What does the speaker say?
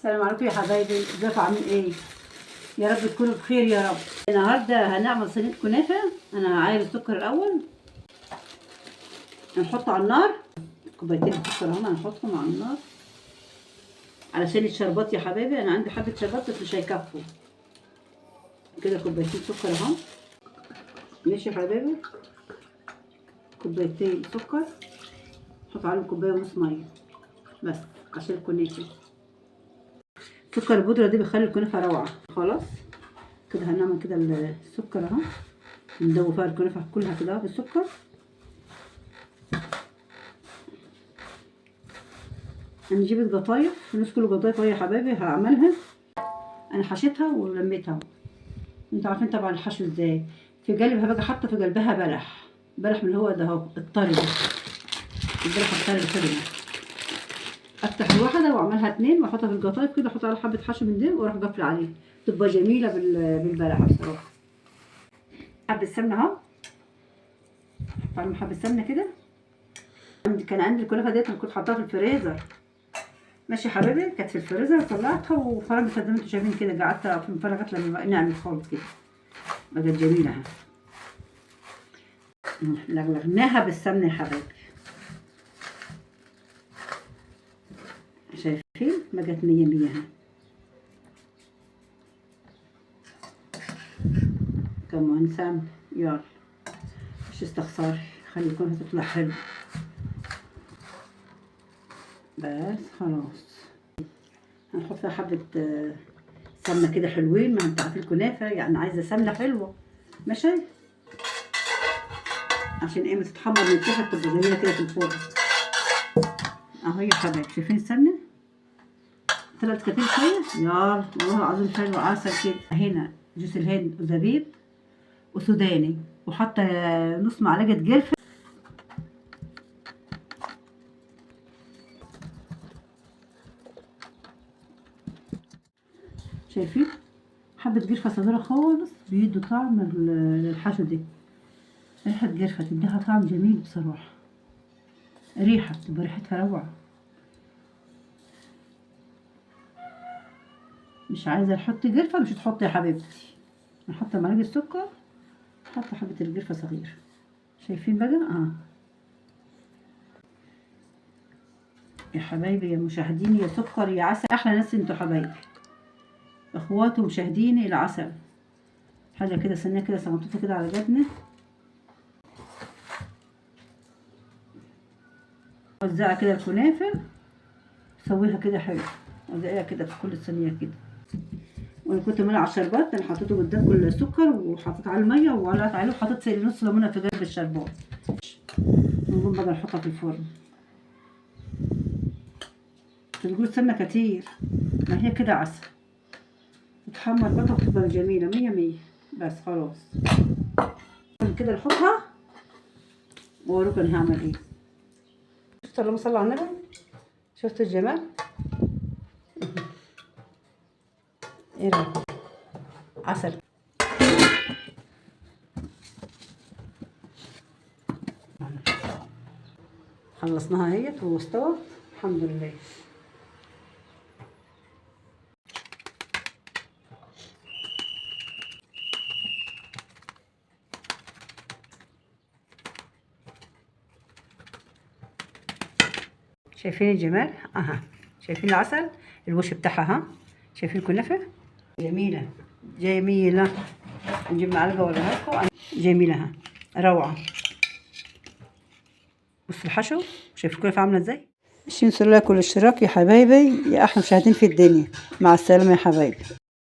السلام عليكم يا حبايبي، ازيكم عاملين ايه؟ يا رب تكونوا بخير يا رب. النهارده هنعمل صينيه كنافه. انا عايز السكر الاول هنحطه على النار. كوبايتين سكر اهم هنحطهم على النار علشان الشربات يا حبايبي. انا عندي حبه شربات بس مش هيكفوا كده. كوبايتين سكر اهم. ماشي يا حبايبي، كوبايتين سكر نحط عليهم كوبايه ونص ميه بس عشان الكنافه. سكر البودره دي بيخلي الكنافه روعه. خلاص كده هنعمل كده السكر اهو، ندوب فيها الكنافه كلها كده بالسكر. هنجيب القطايف، نص كيلو قطايف يا حبايبي هعملها. انا حشيتها ولميتها، انتوا عارفين طبعا الحشو ازاي. في قلبها بقى حاطه في قلبها بلح من اللي هو ده اهو الطري ده، البلح الطري الحلو ده. افتح الواحده واعملها اتنين واحطها في القطايف كده، احط على حبه حشو من ده واروح قافله عليه، تبقى جميله بالبلح بصراحه. حبه سمنه اهو، بعمل حبه سمنه كده. كان عندي الكنافه ديت كنت حاطاها في الفريزر. ماشي يا حبايبي، كانت في الفريزر طلعتها وفرجت زي ما انتوا شايفين كده، قعدت في فرجت لما نعمل خالص كده بقت جميله اهي. لغلغناها بالسمنه يا حبايبي، شايفين بقت مية مية اهي. كمان سمنه، يلا مش استخساري، خلي الكنافه تطلع حلو بس. خلاص هنحط فيها حبه سمنه كده حلوين، ما انت عارفين الكنافه يعني عايزه سمنه حلوه. ماشي عشان ايه بتتحمر من تحت تبقى جميله كده في الفرن اهو يا حبايبي. شايفين السمنه طلعت كتير شويه، يلا والله العظيم حلو. عسل كده. هنا جوز الهند وزبيب وسوداني، وحاطه نص معلقه قرفه. شايفين حبه قرفه صغيره خالص بيدوا طعم للحشو دي. ريحه قرفه تديها طعم جميل بصراحه، ريحه تبقى ريحتها روعه. مش عايزه نحط قرفه مش تحطي يا حبيبتي، نحط معلقه سكر، نحط حبه القرفه صغيره. شايفين بقى يا حبايبي يا مشاهديني، يا سكر يا عسل، احلى ناس انتوا حبايبي، اخواتي ومشاهديني العسل. حاجه كده سنيه كده صغنطوطه كده على جدنا. وزعها كده الكنافه، سويها كده حلو، وزعيها كده في كل صينيه كده. وانا كنت مالعه على الشربات، انا حطيته قدام كل السكر وحطيت عليه الميه وولعت عليه وحطيت نص ليمونه في قلب الشربات. ونقوم بقى نحطها في الفرن. بتقول سمنه كتير، ما هي كده عسل، تتحمر بقى وتبقى جميله مية مية بس. خلاص كده نحطها واوريكم انا هعمل ايه. شفت اللهم صل على النبي، شفت الجمال. ايه رايكم؟ عسل. خلصناها اهيت واستوت الحمد لله. شايفين الجمال اها، شايفين العسل الوش بتاعها ها، شايفين الكنافه جميله جميله. نجيب معلقه ولا لكم جميله ها، روعه. بص الحشو، شايفين الكنافه عامله ازاي. مش تنسوا اللايك والاشتراك يا حبايبي، يا احلى مشاهدين في الدنيا. مع السلامه يا حبايبي.